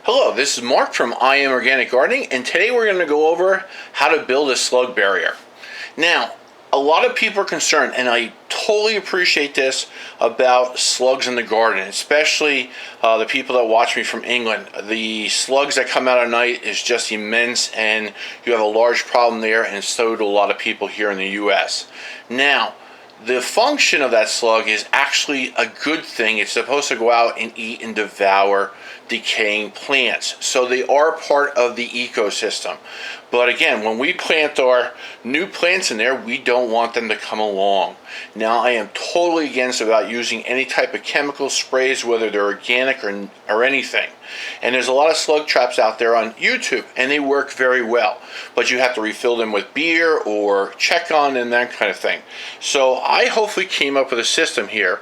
Hello, this is Mark from I Am Organic Gardening, and today we're going to go over how to build a slug barrier. Now, a lot of people are concerned, and I totally appreciate this about slugs in the garden, especially the people that watch me from England. The slugs that come out at night is just immense, and you have a large problem there, and so do a lot of people here in the U.S. Now, the function of that slug is actually a good thing. It's supposed to go out and eat and devour decaying plants. So they are part of the ecosystem. But again, when we plant our new plants in there, we don't want them to come along. Now, I am totally against about using any type of chemical sprays, whether they're organic or anything. And there's a lot of slug traps out there on YouTube, and they work very well. But you have to refill them with beer or check on them, that kind of thing. So I hopefully came up with a system here.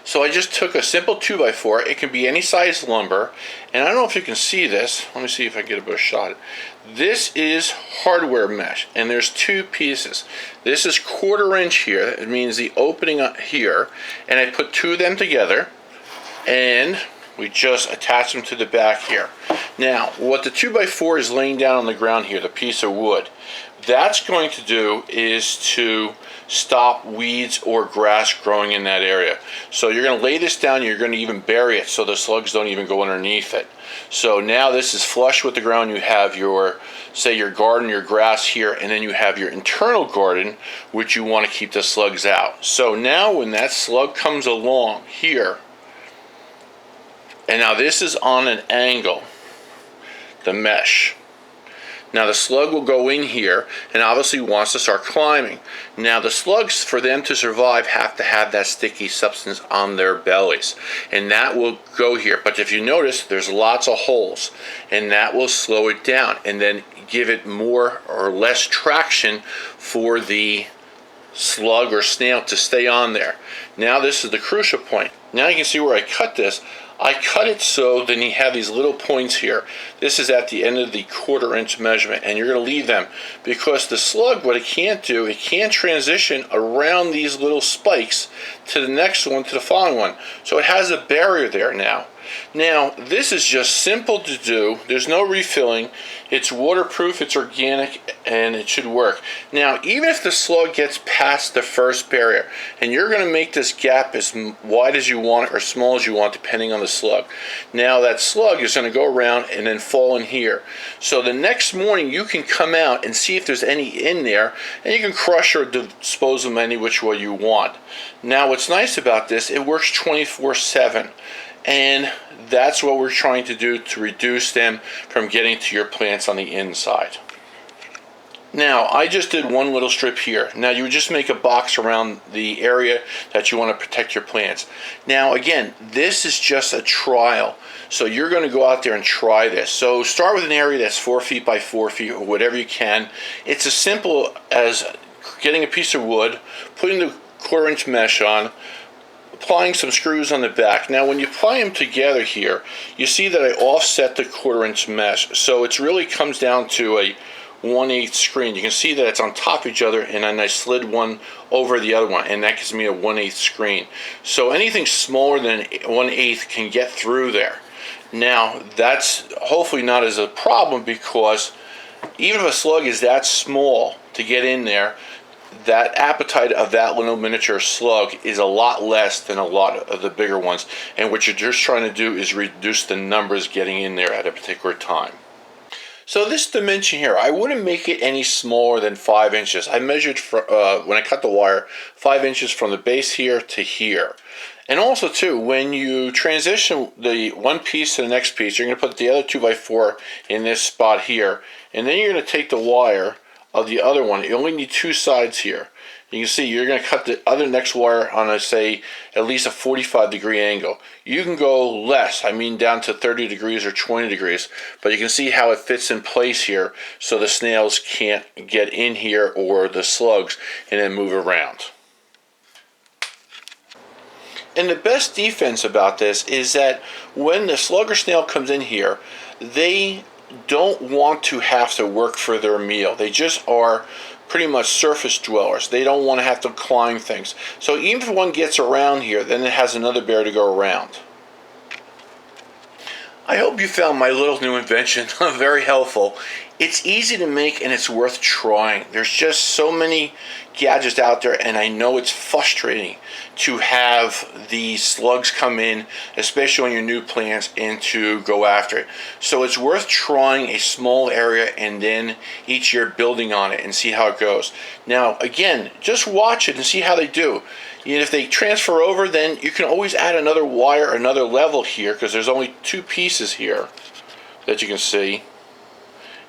So I just took a simple 2x4. It can be any size lumber. And I don't know if you can see this. Let me see if I can get a better shot. This is hardware mesh, and there's two pieces. This is 1/4 inch here. It means the opening up here. And I put two of them together, and we just attach them to the back here. Now, what the 2x4 is laying down on the ground here, the piece of wood, that's going to do is to stop weeds or grass growing in that area. So you're going to lay this down, you're going to even bury it so the slugs don't even go underneath it. So now this is flush with the ground. You have your, say, your garden, your grass here, and then you have your internal garden, which you want to keep the slugs out. So now when that slug comes along here, and now this is on an angle, the mesh. Now the slug will go in here and obviously wants to start climbing. Now the slugs, for them to survive, have to have that sticky substance on their bellies, and that will go here. But if you notice, there's lots of holes, and that will slow it down and then give it more or less traction for the slug or snail to stay on there. Now this is the crucial point. Now you can see where I cut this. I cut it so then you have these little points here. This is at the end of the 1/4 inch measurement, and you're going to leave them because the slug, what it can't do, it can't transition around these little spikes to the next one, to the following one. So it has a barrier there now. Now, this is just simple to do. There's no refilling. It's waterproof, it's organic, and it should work. Now, even if the slug gets past the first barrier, and you're going to make this gap as wide as you want or small as you want, depending on the slug. Now, that slug is going to go around and then fall in here. So the next morning, you can come out and see if there's any in there, and you can crush or dispose of them any which way you want. Now, what's nice about this, it works 24/7. And that's what we're trying to do to reduce them from getting to your plants on the inside. Now, I just did one little strip here. Now, you would just make a box around the area that you want to protect your plants. Now, again, this is just a trial. So you're going to go out there and try this. So start with an area that's 4 feet by 4 feet or whatever you can. It's as simple as getting a piece of wood, putting the 1/4 inch mesh on, applying some screws on the back. Now when you apply them together here, you see that I offset the 1/4 inch mesh, so it really comes down to a 1/8 screen. You can see that it's on top of each other, and then I slid one over the other one, and that gives me a 1/8 screen. So anything smaller than 1/8 can get through there. Now that's hopefully not as a problem, because even if a slug is that small to get in there, that appetite of that little miniature slug is a lot less than a lot of the bigger ones. And what you're just trying to do is reduce the numbers getting in there at a particular time. So this dimension here, I wouldn't make it any smaller than 5 inches. I measured, when I cut the wire, 5 inches from the base here to here. And also too, when you transition the one piece to the next piece, you're going to put the other 2x4 in this spot here. And then you're going to take the wire of the other one. You only need two sides here. You can see you're going to cut the other next wire on a, say, at least a 45-degree angle. You can go less, I mean down to 30 degrees or 20 degrees, but you can see how it fits in place here so the snails can't get in here, or the slugs, and then move around. And the best defense about this is that when the slug or snail comes in here, they don't want to have to work for their meal. They just are pretty much surface dwellers. They don't want to have to climb things. So even if one gets around here, then it has another bear to go around. I hope you found my little new invention very helpful. It's easy to make and it's worth trying. There's just so many gadgets out there, and I know it's frustrating to have the slugs come in, especially on your new plants, and to go after it. So it's worth trying a small area and then each year building on it and see how it goes. Now, again, just watch it and see how they do. And if they transfer over, then you can always add another wire, another level here, because there's only 2 pieces here that you can see.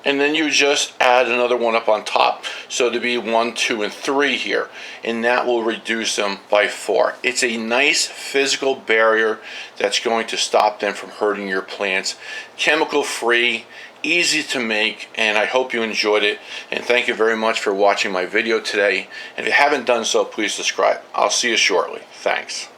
And then you just add another one up on top. So to be 1, 2, and 3 here. And that will reduce them by 4. It's a nice physical barrier that's going to stop them from hurting your plants. Chemical free, easy to make, and I hope you enjoyed it. And thank you very much for watching my video today. And if you haven't done so, please subscribe. I'll see you shortly. Thanks.